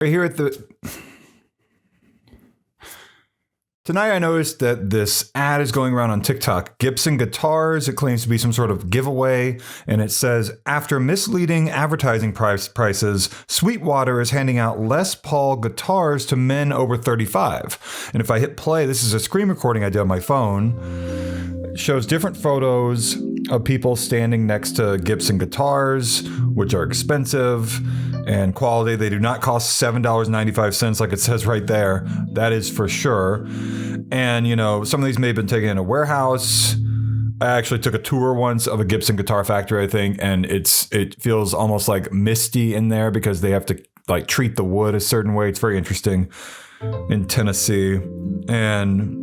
Here at the... Tonight I noticed that this ad is going around on TikTok. Gibson guitars, it claims to be some sort of giveaway, and it says, after misleading advertising prices, Sweetwater is handing out Les Paul guitars to men over 35. And if I hit play, this is a screen recording I did on my phone. It shows different photos of people standing next to Gibson guitars, which are expensive and quality. They do not cost $7.95 like it says right there. That is for sure. And, you know, some of these may have been taken in a warehouse. I actually took a tour once of a Gibson guitar factory, I think, and it feels almost like misty in there because they have to like treat the wood a certain way. It's very interesting in Tennessee. And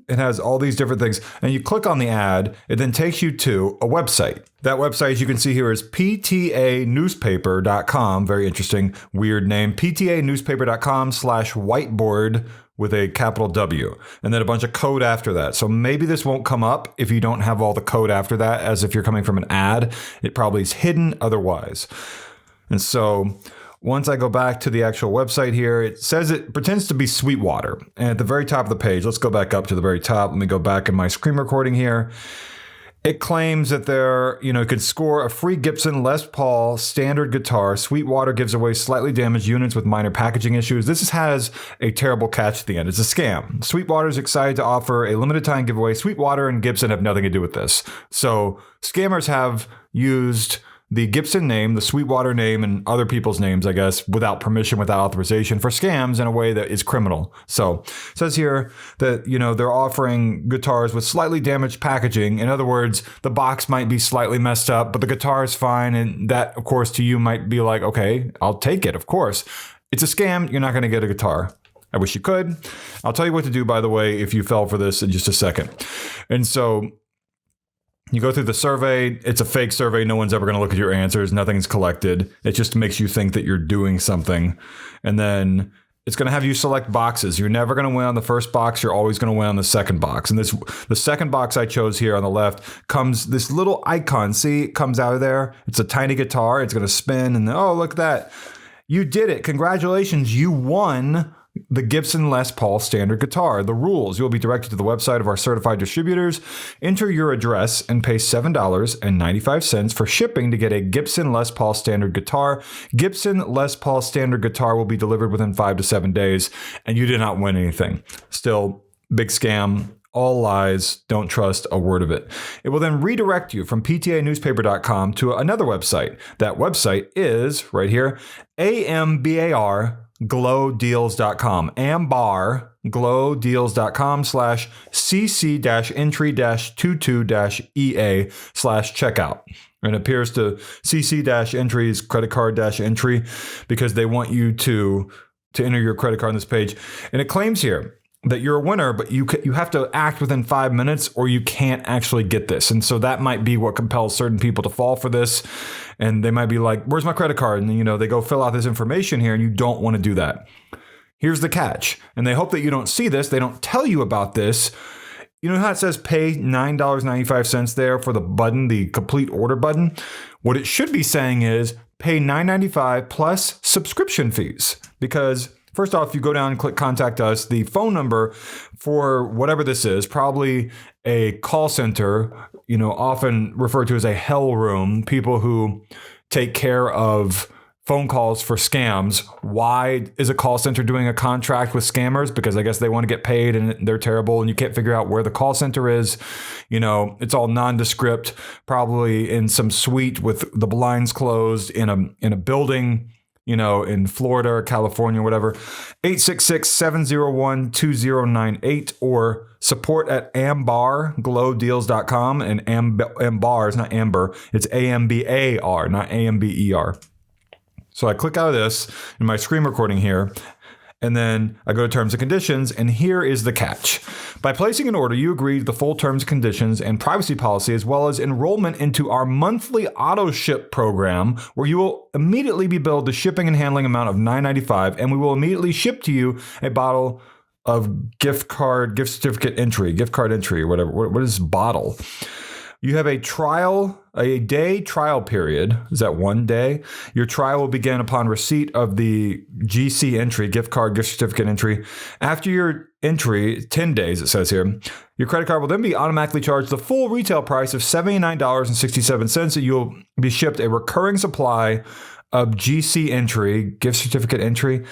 it has all these different things. And you click on the ad, it then takes you to a website. That website, as you can see here, is ptanewspaper.com. Very interesting, weird name. ptanewspaper.com/whiteboard with a capital W. And then a bunch of code after that. So maybe this won't come up if you don't have all the code after that, as if you're coming from an ad. It probably is hidden otherwise. And so once I go back to the actual website here, it says it pretends to be Sweetwater. And at the very top of the page, let's go back up to the very top. Let me go back in my screen recording here. It claims that it could score a free Gibson Les Paul standard guitar. Sweetwater gives away slightly damaged units with minor packaging issues. This has a terrible catch at the end. It's a scam. Sweetwater is excited to offer a limited time giveaway. Sweetwater and Gibson have nothing to do with this. So scammers have used the Gibson name, the Sweetwater name, and other people's names, I guess, without permission, without authorization for scams in a way that is criminal. So it says here that, they're offering guitars with slightly damaged packaging. In other words, the box might be slightly messed up, but the guitar is fine. And that, of course, to you might be like, okay, I'll take it. Of course. It's a scam. You're not going to get a guitar. I wish you could. I'll tell you what to do, by the way, if you fell for this in just a second. And so you go through the survey. It's a fake survey. No one's ever going to look at your answers. Nothing's collected. It just makes you think that you're doing something. And then it's going to have you select boxes. You're never going to win on the first box. You're always going to win on the second box. And the second box I chose here on the left comes this little icon. See, it comes out of there. It's a tiny guitar. It's going to spin. And then, oh, look at that. You did it. Congratulations. You won the Gibson Les Paul standard guitar. The rules: you'll be directed to the website of our certified distributors. Enter your address and pay $7.95 for shipping to get a Gibson Les Paul standard guitar. Gibson Les Paul standard guitar will be delivered within 5 to 7 days, and you did not win anything. Still, big scam. All lies. Don't trust a word of it. It will then redirect you from ptanewspaper.com to another website. That website is right here, ambarglowdeals.com. ambarglowdeals.com/cc-entry-22-ea/checkout. And it appears to CC-entries credit card-entry because they want you to enter your credit card on this page. And it claims here that you're a winner, but you have to act within 5 minutes or you can't actually get this. And so that might be what compels certain people to fall for this. And they might be like, where's my credit card? And, they go fill out this information here and you don't want to do that. Here's the catch. And they hope that you don't see this. They don't tell you about this. You know how it says pay $9.95 there for the button, the complete order button? What it should be saying is pay $9.95 plus subscription fees. Because first off, you go down and click contact us. The phone number for whatever this is, probably a call center, often referred to as a hell room, people who take care of phone calls for scams. Why is a call center doing a contract with scammers? Because I guess they want to get paid and they're terrible and you can't figure out where the call center is. It's all nondescript, probably in some suite with the blinds closed in a building, in Florida or California or whatever. 866-701-2098 or support at ambarglowdeals.com. And ambar is not amber. It's AMBAR, not AMBER. So I click out of this in my screen recording here, and then I go to terms and conditions, and here is the catch. By placing an order, you agree to the full terms and conditions and privacy policy, as well as enrollment into our monthly auto ship program, where you will immediately be billed the shipping and handling amount of $9.95, and we will immediately ship to you a bottle of gift card entry, or whatever. What is bottle? You have a day trial period. Is that 1 day? Your trial will begin upon receipt of the GC entry, gift card, gift certificate entry. After your entry, 10 days, it says here, your credit card will then be automatically charged the full retail price of $79.67, and you'll be shipped a recurring supply of GC entry, gift certificate entry,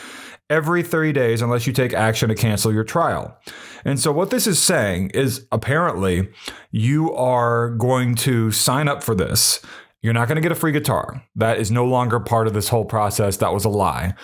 every 30 days unless you take action to cancel your trial. And so what this is saying is apparently you are going to sign up for this. You're not going to get a free guitar. That is no longer part of this whole process. That was a lie.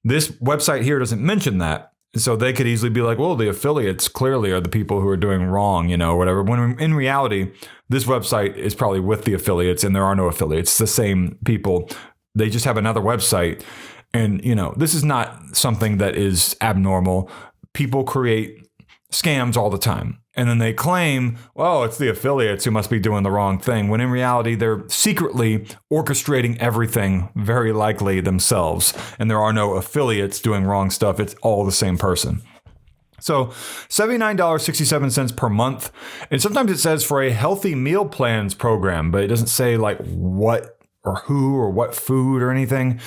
This website here doesn't mention that. So they could easily be like, well, the affiliates clearly are the people who are doing wrong, or whatever. When in reality, this website is probably with the affiliates and there are no affiliates. It's the same people. They just have another website. And, this is not something that is abnormal. People create scams all the time. And then they claim, oh, it's the affiliates who must be doing the wrong thing, when in reality, they're secretly orchestrating everything, very likely themselves. And there are no affiliates doing wrong stuff. It's all the same person. So $79.67 per month. And sometimes it says for a healthy meal plans program, but it doesn't say like what or who or what food or anything.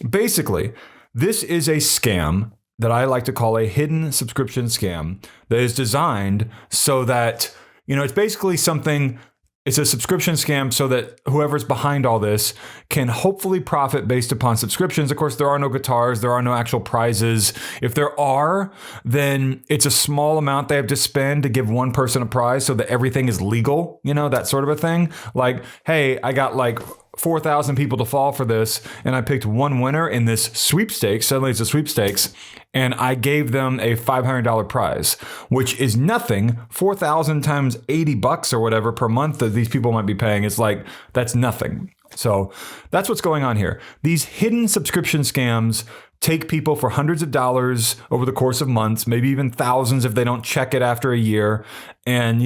Basically, this is a scam that I like to call a hidden subscription scam that is designed so that, it's basically it's a subscription scam so that whoever's behind all this can hopefully profit based upon subscriptions. Of course, there are no guitars. There are no actual prizes. If there are, then it's a small amount they have to spend to give one person a prize so that everything is legal, that sort of a thing. Like, hey, I got like 4,000 people to fall for this, and I picked one winner in this sweepstakes. Suddenly it's a sweepstakes, and I gave them a $500 prize, which is nothing. 4,000 times $80 or whatever per month that these people might be paying. It's like, that's nothing. So that's what's going on here. These hidden subscription scams take people for hundreds of dollars over the course of months, maybe even thousands if they don't check it after a year. And,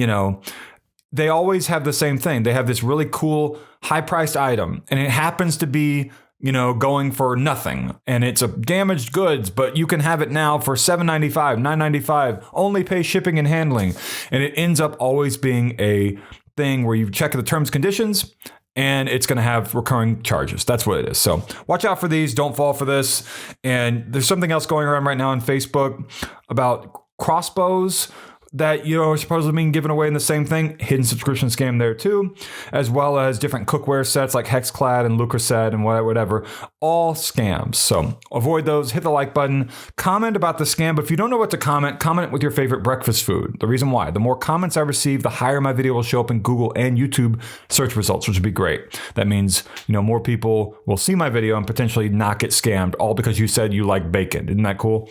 they always have the same thing. They have this really cool high-priced item, and it happens to be, going for nothing. And it's a damaged goods, but you can have it now for $7.95, $9.95, only pay shipping and handling. And it ends up always being a thing where you check the terms and conditions, and it's going to have recurring charges. That's what it is. So watch out for these. Don't fall for this. And there's something else going around right now on Facebook about crossbows that, are supposedly being given away in the same thing. Hidden subscription scam there too, as well as different cookware sets like HexClad and Creuset and whatever. All scams. So avoid those. Hit the like button. Comment about the scam. But if you don't know what to comment with your favorite breakfast food. The reason why. The more comments I receive, the higher my video will show up in Google and YouTube search results, which would be great. That means, more people will see my video and potentially not get scammed, all because you said you like bacon. Isn't that cool?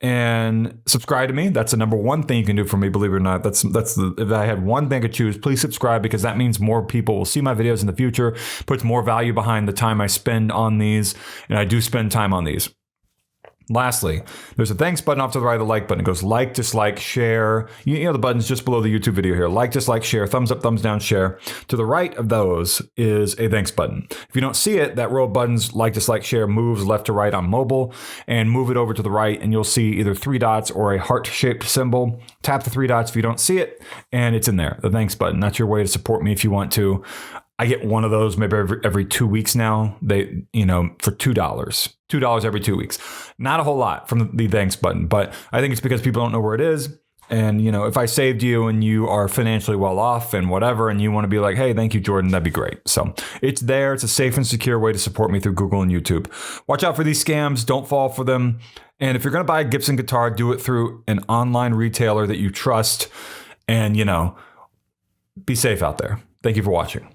And subscribe to me. That's the number one thing you can do for me, believe it or not. If I had one thing to choose, please subscribe, because that means more people will see my videos in the future, puts more value behind the time I spend on these, and I do spend time on these. Lastly, there's a thanks button off to the right of the like button. It goes like, dislike, share. The button's just below the YouTube video here. Like, dislike, share, thumbs up, thumbs down, share. To the right of those is a thanks button. If you don't see it, that row of buttons, like, dislike, share, moves left to right on mobile, and move it over to the right, and you'll see either 3 dots or a heart-shaped symbol. Tap the 3 dots if you don't see it, and it's in there, the thanks button. That's your way to support me if you want to. I get one of those maybe every 2 weeks now. They, for $2 every 2 weeks. Not a whole lot from the thanks button, but I think it's because people don't know where it is. And, if I saved you and you are financially well off and whatever, and you want to be like, hey, thank you, Jordan, that'd be great. So it's there. It's a safe and secure way to support me through Google and YouTube. Watch out for these scams. Don't fall for them. And if you're going to buy a Gibson guitar, do it through an online retailer that you trust, and, be safe out there. Thank you for watching.